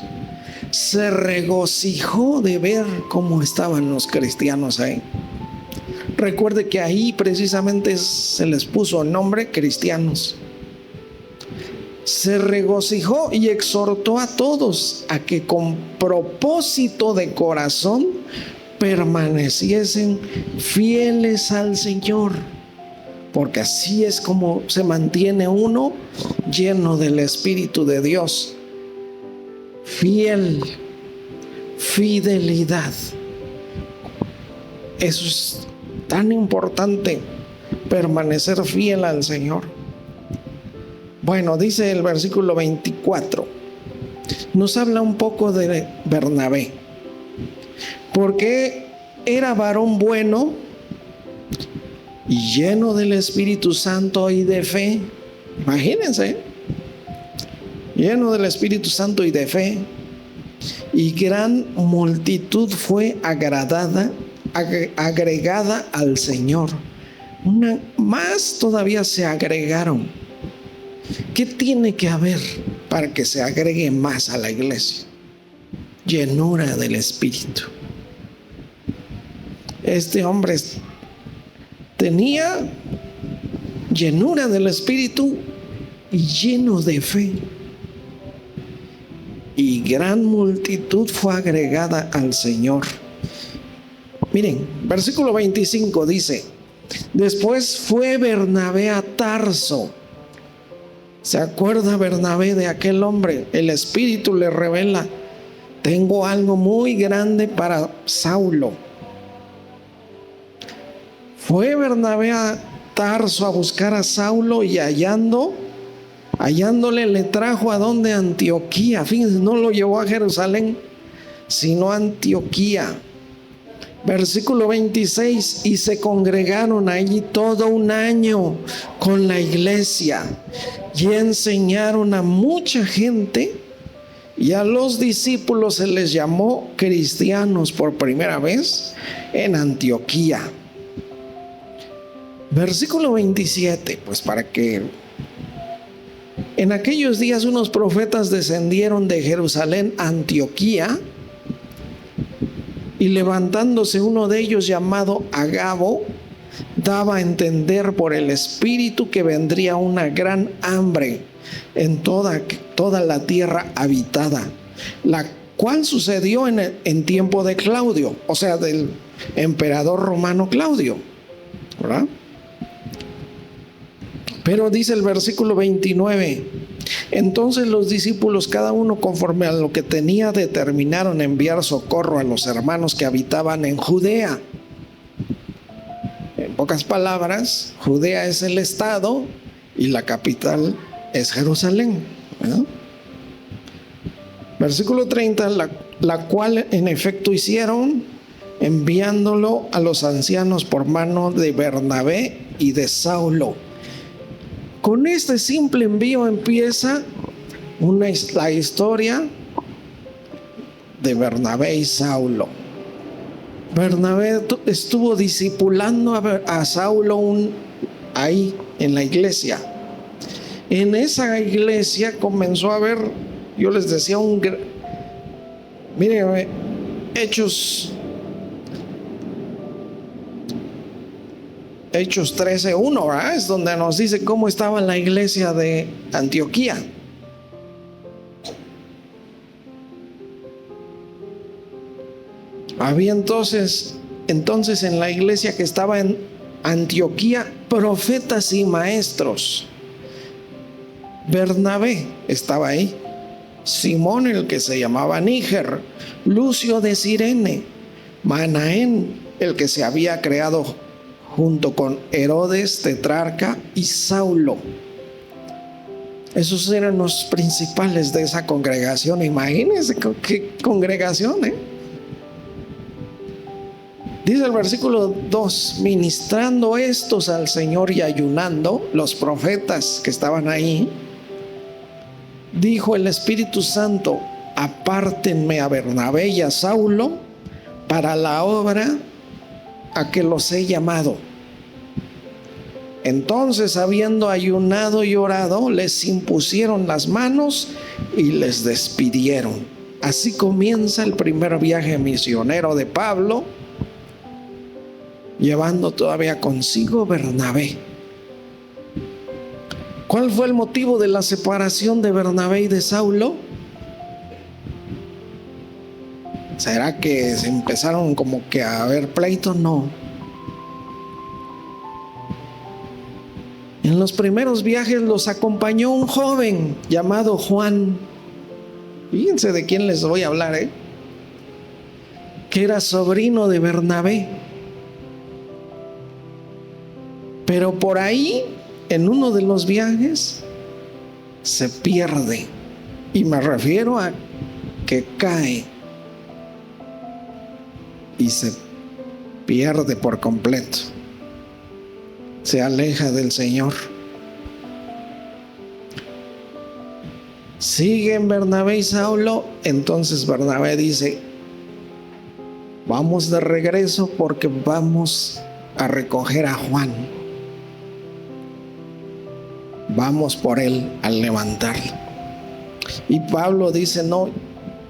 se regocijó de ver cómo estaban los cristianos ahí. Recuerde que ahí precisamente se les puso el nombre cristianos. Se regocijó y exhortó a todos a que con propósito de corazón permaneciesen fieles al Señor, porque así es como se mantiene uno lleno del Espíritu de Dios. Fidelidad. Eso es tan importante, permanecer fiel al Señor. Bueno, dice el versículo 24, nos habla un poco de Bernabé, porque era varón bueno y lleno del Espíritu Santo y de fe. Imagínense, lleno del Espíritu Santo y de fe, y gran multitud fue agregada al Señor. Más todavía se agregaron. ¿Qué tiene que haber para que se agregue más a la iglesia? Llenura del Espíritu. Este hombre tenía llenura del Espíritu y lleno de fe, y gran multitud fue agregada al Señor. Miren, versículo 25 dice: después fue Bernabé a Tarso. ¿Se acuerda Bernabé de aquel hombre? El Espíritu le revela: tengo algo muy grande para Saulo. Fue Bernabé a Tarso a buscar a Saulo, y hallándole le trajo a donde Antioquía. Fíjense, no lo llevó a Jerusalén, sino a Antioquía. Versículo 26, y se congregaron allí todo un año con la iglesia y enseñaron a mucha gente, y a los discípulos se les llamó cristianos por primera vez en Antioquía. Versículo 27, pues para que en aquellos días unos profetas descendieron de Jerusalén a Antioquía, y levantándose uno de ellos llamado Agabo, daba a entender por el Espíritu que vendría una gran hambre en toda la tierra habitada, la cual sucedió en tiempo de Claudio, o sea, del emperador romano Claudio, ¿verdad? Pero dice el versículo 29, entonces los discípulos, cada uno conforme a lo que tenía, determinaron enviar socorro a los hermanos que habitaban en Judea. En pocas palabras, Judea es el estado y la capital es Jerusalén, ¿verdad? Versículo 30, la cual en efecto hicieron, enviándolo a los ancianos por mano de Bernabé y de Saulo. Con este simple envío empieza la historia de Bernabé y Saulo. Bernabé estuvo discipulando a Saulo ahí en la iglesia. En esa iglesia comenzó a haber, yo les decía, miren, Hechos 13:1, ¿verdad? Es donde nos dice cómo estaba la iglesia de Antioquía. Había entonces en la iglesia que estaba en Antioquía profetas y maestros. Bernabé estaba ahí, Simón, el que se llamaba Níger, Lucio de Cirene, Manaén, el que se había creado junto con Herodes tetrarca, y Saulo. Esos eran los principales de esa congregación. Imagínense qué congregación, ¿eh? Dice el versículo 2, ministrando estos al Señor y ayunando, los profetas que estaban ahí, dijo el Espíritu Santo, apártenme a Bernabé y a Saulo para la obra a que los he llamado. Entonces, habiendo ayunado y orado, les impusieron las manos y les despidieron. Así comienza el primer viaje misionero de Pablo, llevando todavía consigo Bernabé. ¿Cuál fue el motivo de la separación de Bernabé y de Saulo? ¿Será que se empezaron como que a haber pleitos? No. En los primeros viajes los acompañó un joven llamado Juan. Fíjense de quién les voy a hablar, que era sobrino de Bernabé. Pero por ahí, en uno de los viajes, se pierde. Y me refiero a que cae y se pierde por completo. Se aleja del Señor. Siguen Bernabé y Saulo. Entonces Bernabé dice, vamos de regreso porque vamos a recoger a Juan. Vamos por él al levantarlo. Y Pablo dice, no,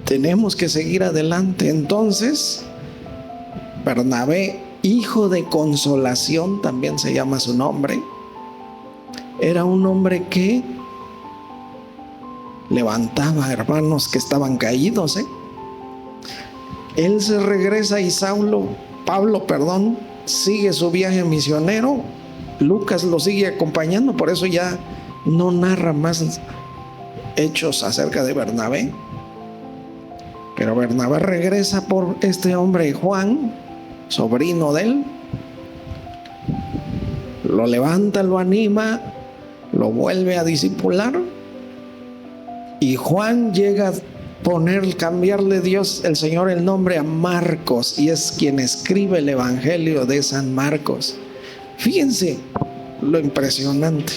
tenemos que seguir adelante. Entonces Bernabé, hijo de consolación, también se llama su nombre, era un hombre que levantaba hermanos que estaban caídos. Él se regresa y Pablo, sigue su viaje misionero. Lucas lo sigue acompañando, por eso ya no narra más hechos acerca de Bernabé. Pero Bernabé regresa por este hombre Juan, sobrino de él, lo levanta, lo anima, lo vuelve a discipular, y Juan llega a cambiarle Dios, el Señor, el nombre a Marcos, y es quien escribe el Evangelio de San Marcos. Fíjense lo impresionante,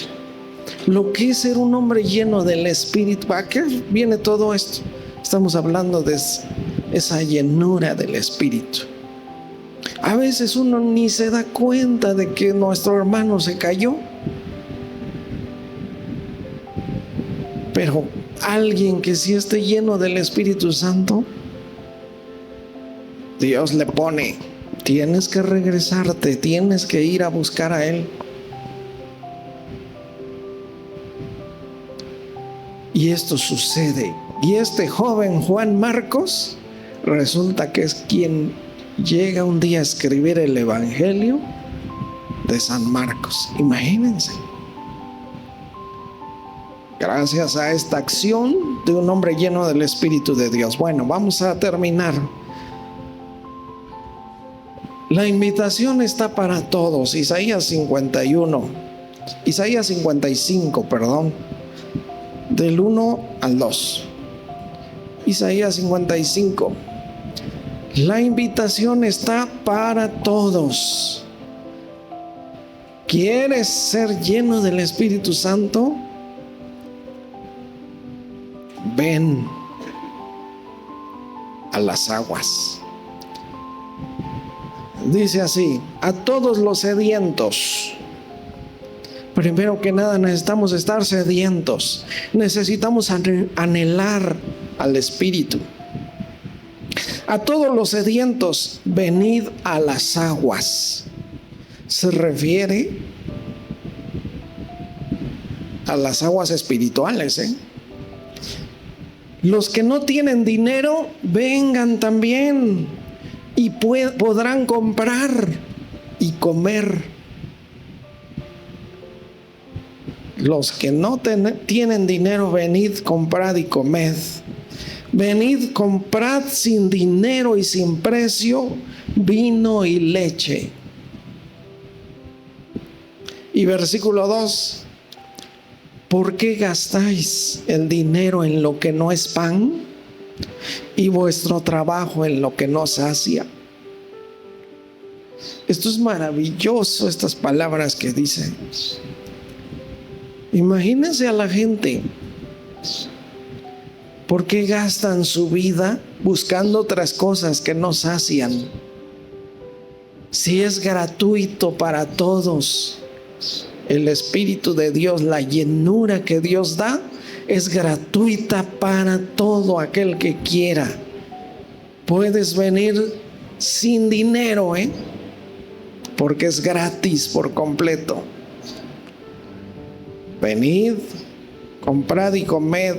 lo que es ser un hombre lleno del Espíritu. ¿A qué viene todo esto? Estamos hablando de esa llenura del Espíritu. A veces uno ni se da cuenta de que nuestro hermano se cayó, pero alguien que sí esté lleno del Espíritu Santo, Dios le pone Tienes que regresarte, tienes que ir a buscar a Él. Y esto sucede. Y este joven Juan Marcos resulta que es quien llega un día a escribir el Evangelio de San Marcos. Imagínense. Gracias a esta acción de un hombre lleno del Espíritu de Dios. Bueno, vamos a terminar. La invitación está para todos. Isaías 55, del 1 al 2. Isaías 55. La invitación está para todos. ¿Quieres ser lleno del Espíritu Santo? Ven a las aguas. Dice así: a todos los sedientos. Primero que nada necesitamos estar sedientos. Necesitamos anhelar al Espíritu. A todos los sedientos, venid a las aguas. Se refiere a las aguas espirituales, Los que no tienen dinero, vengan también y podrán comprar y comer. Los que no tienen dinero, venid, comprad y comed. Venid, comprad sin dinero y sin precio vino y leche. Y versículo 2: ¿por qué gastáis el dinero en lo que no es pan y vuestro trabajo en lo que no sacia? Esto es maravilloso, estas palabras que dicen. Imagínense a la gente. ¿Por qué gastan su vida buscando otras cosas que no sacian? Si es gratuito para todos, el Espíritu de Dios, la llenura que Dios da, es gratuita para todo aquel que quiera. Puedes venir sin dinero, porque es gratis por completo. Venid, comprad y comed.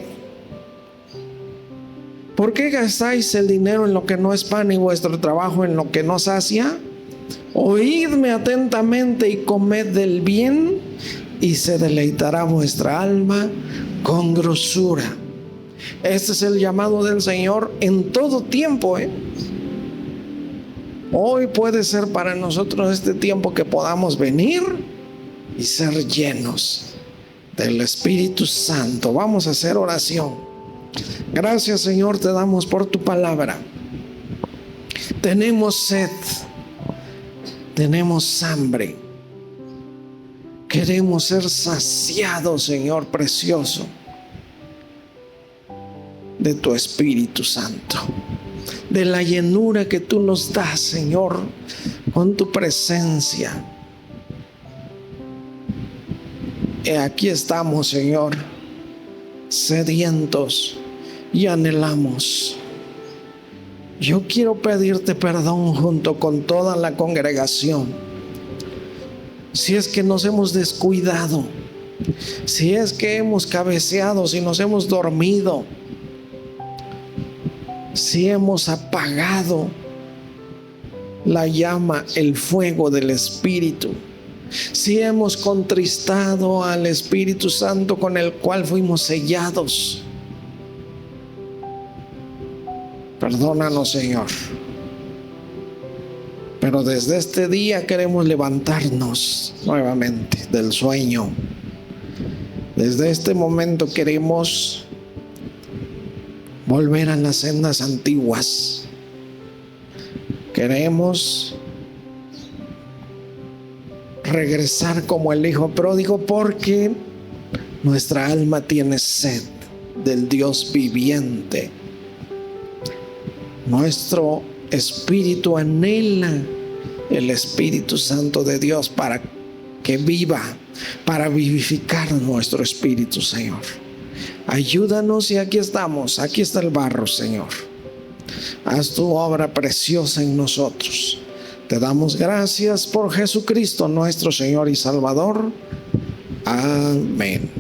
¿Por qué gastáis el dinero en lo que no es pan y vuestro trabajo en lo que no sacia? Oídme atentamente y comed del bien, y se deleitará vuestra alma con grosura. Este es el llamado del Señor en todo tiempo, Hoy puede ser para nosotros este tiempo que podamos venir y ser llenos del Espíritu Santo. Vamos a hacer oración. Gracias, Señor, te damos por tu palabra. Tenemos sed, tenemos hambre. Queremos ser saciados, Señor precioso, de tu Espíritu Santo, de la llenura que tú nos das, Señor, con tu presencia. Aquí estamos, Señor, sedientos y anhelamos. Yo quiero pedirte perdón junto con toda la congregación, si es que nos hemos descuidado, si es que hemos cabeceado, si nos hemos dormido, si hemos apagado la llama, el fuego del Espíritu, si hemos contristado al Espíritu Santo con el cual fuimos sellados. Perdónanos, Señor. Pero desde este día queremos levantarnos nuevamente del sueño. Desde este momento queremos volver a las sendas antiguas. Queremos regresar como el hijo pródigo, porque nuestra alma tiene sed del Dios viviente. Nuestro espíritu anhela el Espíritu Santo de Dios para que viva, para vivificar nuestro espíritu, Señor. Ayúdanos, y aquí estamos, aquí está el barro, Señor. Haz tu obra preciosa en nosotros. Te damos gracias por Jesucristo, nuestro Señor y Salvador. Amén.